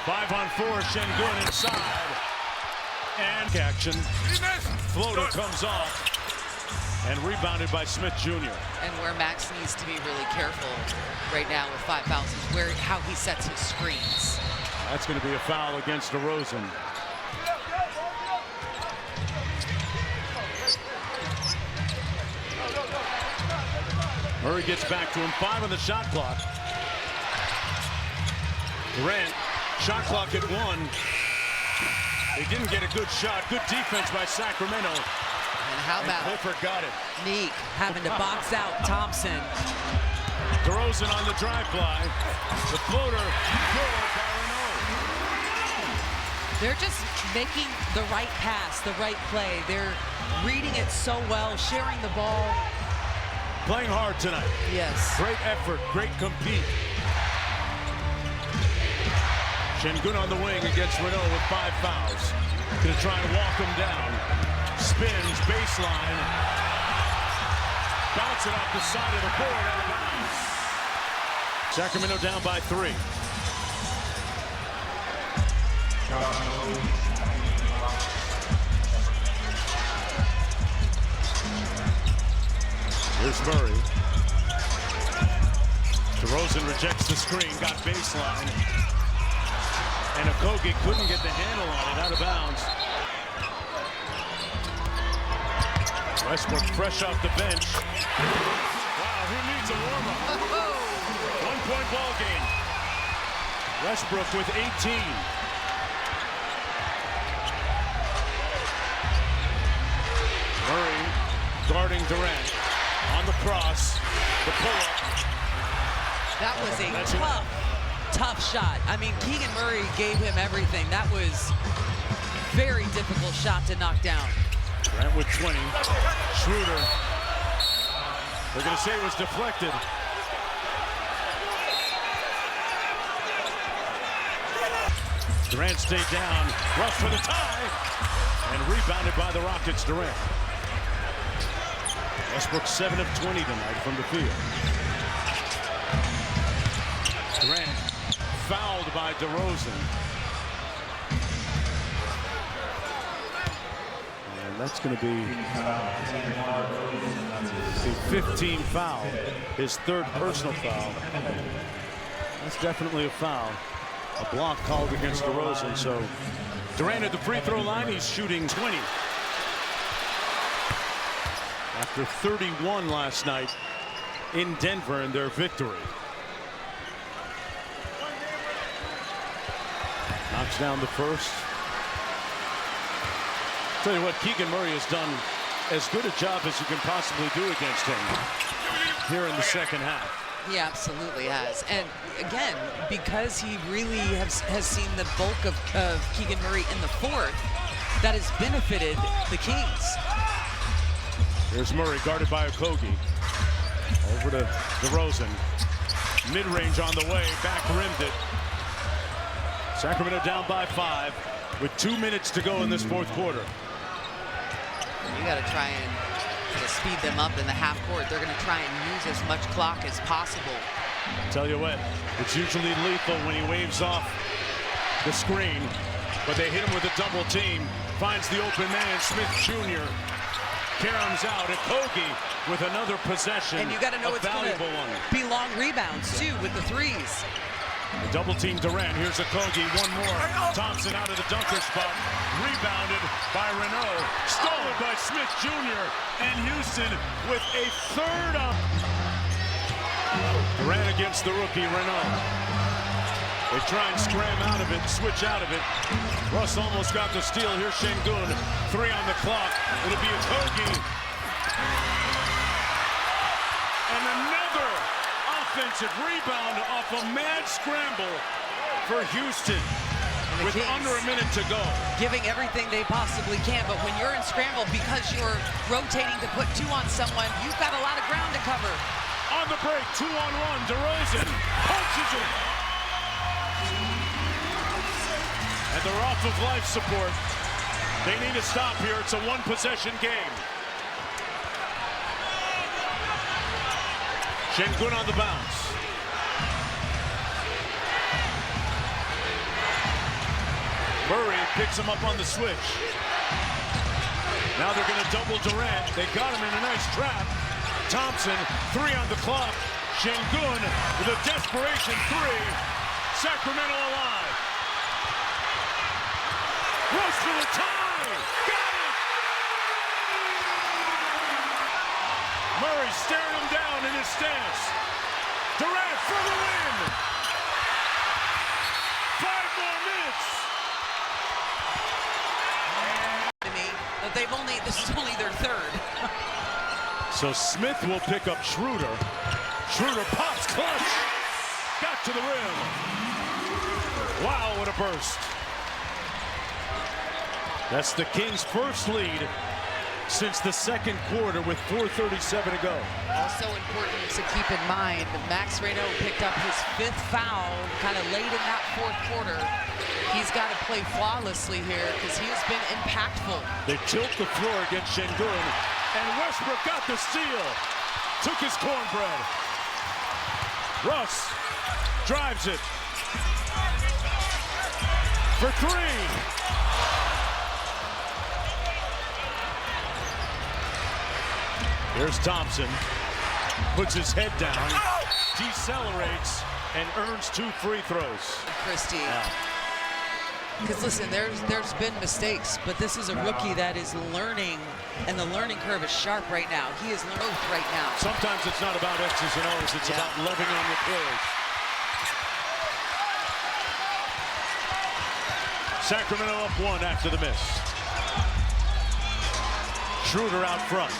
5-on-4, Şengün inside. And action. Floater comes off. And rebounded by Smith Jr. And where Max needs to be really careful right now with 5 fouls is how he sets his screens. That's going to be a foul against DeRozan. Murray gets back to him. 5 on the shot clock. Durant, shot clock at 1. They didn't get a good shot. Good defense by Sacramento. And how about Clifford got it. Neek having to box out Thompson. DeRozan on the drive fly. The floater, good by Renaud. They're just making the right pass, the right play. They're reading it so well, sharing the ball. Playing hard tonight. Yes. Great effort, great compete. Şengün on the wing against Renaud with 5 fouls. Gonna try and walk him down. Spins, baseline. Bounce it off the side of the board, out of bounds. Sacramento down by 3. Here's Murray. DeRozan rejects the screen, got baseline. And Okogie couldn't get the handle on it, out of bounds. Westbrook fresh off the bench. Wow, who needs a warm-up? 1-point ball game. Westbrook with 18. Murray guarding Durant. On the cross, the pull-up. That was a Tough shot. I mean, Keegan Murray gave him everything. That was very difficult shot to knock down. Durant with 20. Schroeder. They're going to say it was deflected. Durant stayed down. Rush for the tie. And rebounded by the Rockets, Durant. Westbrook 7 of 20 tonight from the field. Durant fouled by DeRozan. And that's going to be the 15th foul, his 3rd personal foul. That's definitely a foul. A block called against DeRozan. So Durant at the free throw line, he's shooting 20. After 31 last night in Denver in their victory. Knocks down the first. Tell you what, Keegan Murray has done as good a job as you can possibly do against him here in the second half. He absolutely has. And again, Because he really has seen the bulk of Keegan Murray in the 4th, that has benefited the Kings. Here's Murray guarded by Okogie. Over to DeRozan. Mid-range on the way, back rimmed it. Sacramento down by 5 with 2 minutes to go in this 4th quarter. you got to try and speed them up in the half court. They're going to try and use as much clock as possible. Tell you what, it's usually lethal when he waves off the screen, but they hit him with a double team. Finds the open man, Smith Jr. Caroms out. Okogie with another possession. And you got to know it's going valuable one. to be long rebounds too with the threes. The double team Durant. Here's Okogie. One more. Thompson out of the dunker spot. Rebounded by Renaud. Stolen by Smith Jr. And Houston with a third up. Durant against the rookie Renaud. They try and scram out of it, switch out of it. Russ almost got the steal. Here's Şengün. 3 on the clock. It'll be Okogie. And another offensive rebound off a mad scramble for Houston. And the with Kings under a minute to go. giving everything they possibly can, but when you're in scramble because you're rotating to put 2 on someone, you've got a lot of ground to cover. On the break, 2-on-1, DeRozan punches it. And they're off of life support. They need to stop here. It's a one-possession game. Şengün on the bounce. Murray picks him up on the switch. Now they're going to double Durant. They got him in a nice trap. Thompson, 3 on the clock. Şengün with a desperation 3. Sacramento alive. Rush for the tie. Got it. Murray staring him down in his stance. Durant for the win. 5 more minutes. But this is only their 3rd. So Smith will pick up Schroeder. Schroeder pops clutch. Got to the rim. Wow, what a burst. That's the Kings' first lead since the second quarter with 4:37 to go. Also important to keep in mind, Max Reno picked up his 5th foul kind of late in that 4th quarter. He's got to play flawlessly here because he has been impactful. They tilt the floor against Şengün, and Westbrook got the steal. Took his cornbread. Russ drives it for 3. There's Thompson, puts his head down, decelerates, and earns 2 free throws. Christie. Because listen, there's been mistakes, but this is a rookie that is learning, and the learning curve is sharp right now. He is both right now. Sometimes it's not about X's and O's, it's about loving on your players. Sacramento up 1 after the miss. Schroeder out front.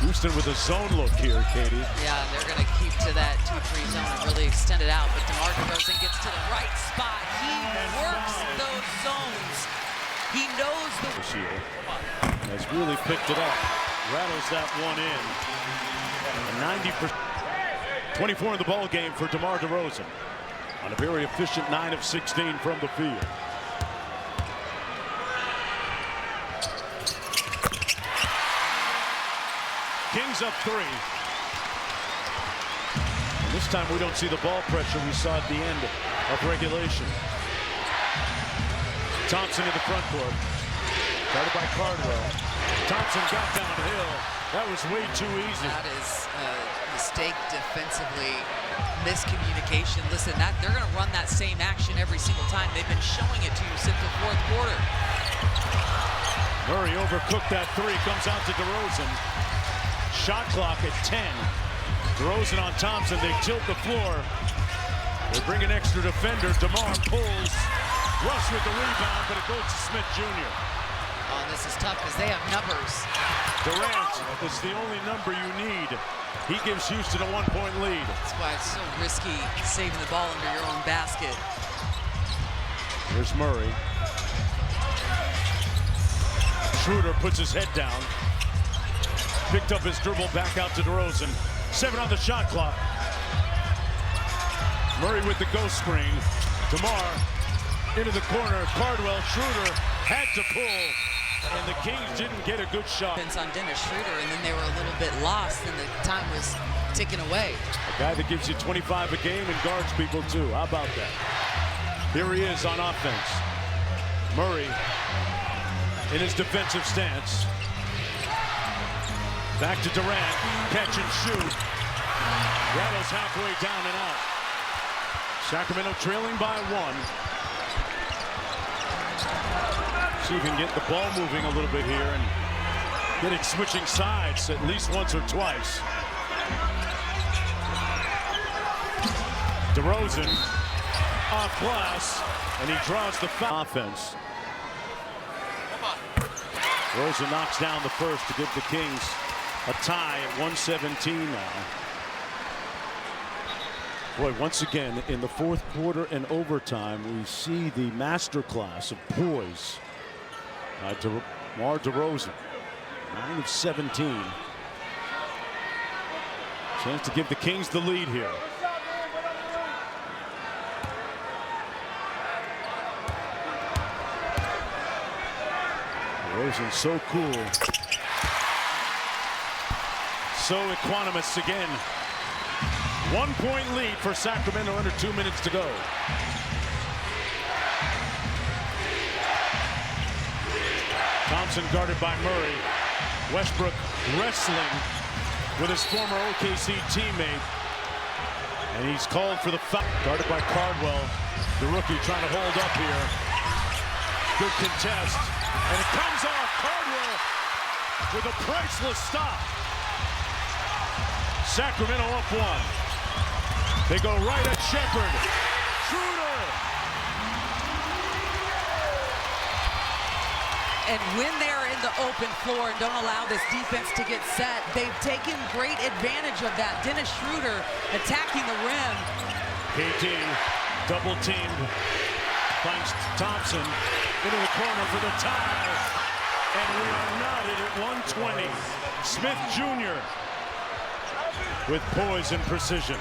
Houston with a zone look here, Katie. Yeah, they're going to keep to that 2-3 zone and really extend it out. But DeMar DeRozan gets to the right spot. He works those zones. He knows the shield. Has really picked it up. Rattles that one in. 90%. 24 in the ball game for DeMar DeRozan. On a very efficient 9 of 16 from the field. Kings up 3. And this time we don't see the ball pressure we saw at the end of regulation. Thompson in the front court. Guarded by Cardwell. Thompson got downhill. That was way too easy. That is a mistake defensively. Miscommunication. Listen, they're going to run that same action every single time. They've been showing it to you since the 4th quarter. Murray overcooked that 3. Comes out to DeRozan. Shot clock at 10. DeRozan on Thompson. They tilt the floor. They bring an extra defender. DeMar pulls. Russ with the rebound, but it goes to Smith Jr. Oh, and this is tough because they have numbers. Durant is the only number you need. He gives Houston a 1-point lead. That's why it's so risky saving the ball under your own basket. Here's Murray. Schroeder puts his head down. Picked up his dribble, back out to DeRozan. 7 on the shot clock. Murray with the ghost screen. DeMar into the corner. Cardwell, Schroeder had to pull, and the Kings didn't get a good shot. On Dennis Schroeder, and then they were a little bit lost, and the time was ticking away. A guy that gives you 25 a game and guards people too. How about that? Here he is on offense. Murray in his defensive stance. Back to Durant, catch and shoot. Rattles halfway down and out. Sacramento trailing by 1. See if we can get the ball moving a little bit here and get it switching sides at least once or twice. DeRozan off glass, and he draws the foul. Offense. DeRozan knocks down the first to give the Kings a tie at 117 now. Boy, once again, in the fourth quarter and overtime, we see the masterclass of poise. DeMar DeRozan, 9 of 17. Chance to give the Kings the lead here. DeRozan so cool. So equanimous again. 1-point lead for Sacramento, under 2 minutes to go. Thompson guarded by Murray. Westbrook wrestling with his former OKC teammate. And he's called for the foul. Guarded by Cardwell. The rookie trying to hold up here. Good contest. And it comes off. Cardwell with a priceless stop. Sacramento up 1. They go right at Shepherd. Schroeder. And when they're in the open floor and don't allow this defense to get set, they've taken great advantage of that. Dennis Schroeder attacking the rim. KD double teamed. Finds Thompson into the corner for the tie. And we are knotted at 120. Smith Jr. with poise and precision.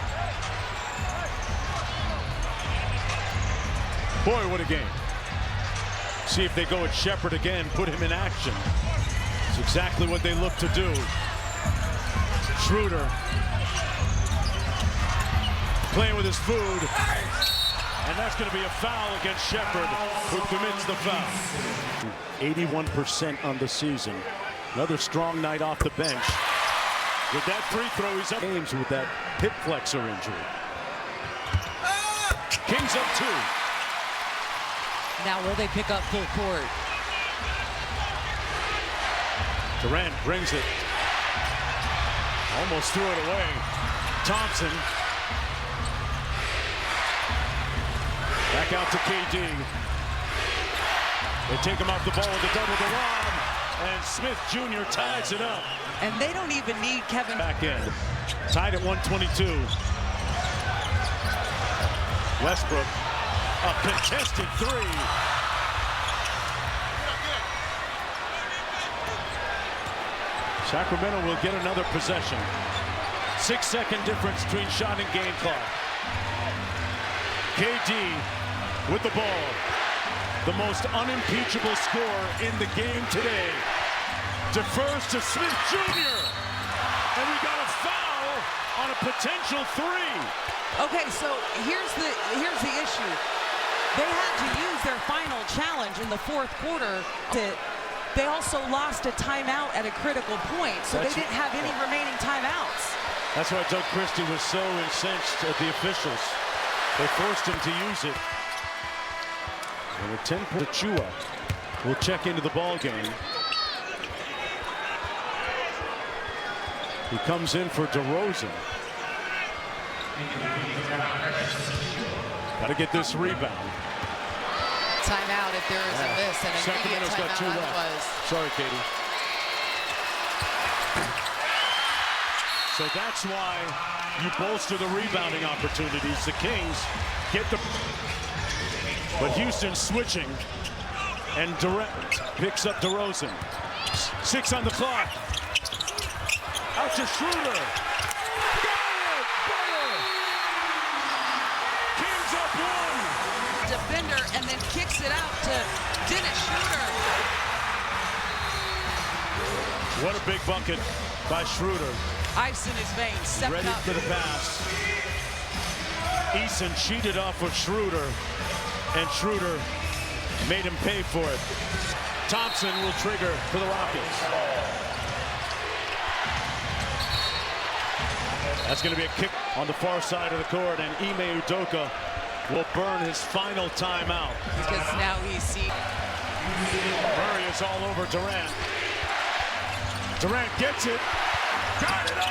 Boy, what a game. See if they go at Shepherd again, put him in action. It's exactly what they look to do. Schroeder playing with his food. And that's going to be a foul against Shepherd, who commits the foul. 81% on the season. Another strong night off the bench. With that free throw, he's up games with that hip flexor injury. Kings up 2. Now will they pick up full court? Durant brings it. Almost threw it away. Thompson. Back out to KD. They take him off the ball with the double to Rob. And Smith Jr. ties it up. And they don't even need Kevin. Back end. Tied at 122. Westbrook. A contested 3. Sacramento will get another possession. 6-second difference between shot and game clock. KD with the ball. The most unimpeachable scorer in the game today. Defers to Smith Jr. And we got a foul on a potential 3. Okay, so here's the issue. They had to use their final challenge in the fourth quarter. They also lost a timeout at a critical point, so they didn't have any remaining timeouts. That's why Doug Christie was so incensed at the officials. They forced him to use it. And with 10 points, Chua will check into the ball game. He comes in for DeRozan. Got to get this rebound. Timeout if there is a miss, and an immediate Sacramento's got 2 timeout left. was. Sorry, Katie. So that's why you bolster the rebounding opportunities. The Kings get the... But Houston switching. And Durant picks up DeRozan. 6 on the clock. Out to Schroeder. Kings up 1. Defender, and then kicks it out to Dennis Schroeder. What a big bucket by Schroeder. Ice in his veins, stepping Ready up. for the pass. Eason cheated off of Schroeder, and Schroeder made him pay for it. Thompson will trigger for the Rockets. That's going to be a kick on the far side of the court, and Ime Udoka will burn his final timeout. Because now he's seen. Murray is all over Durant. Durant gets it. Got it up.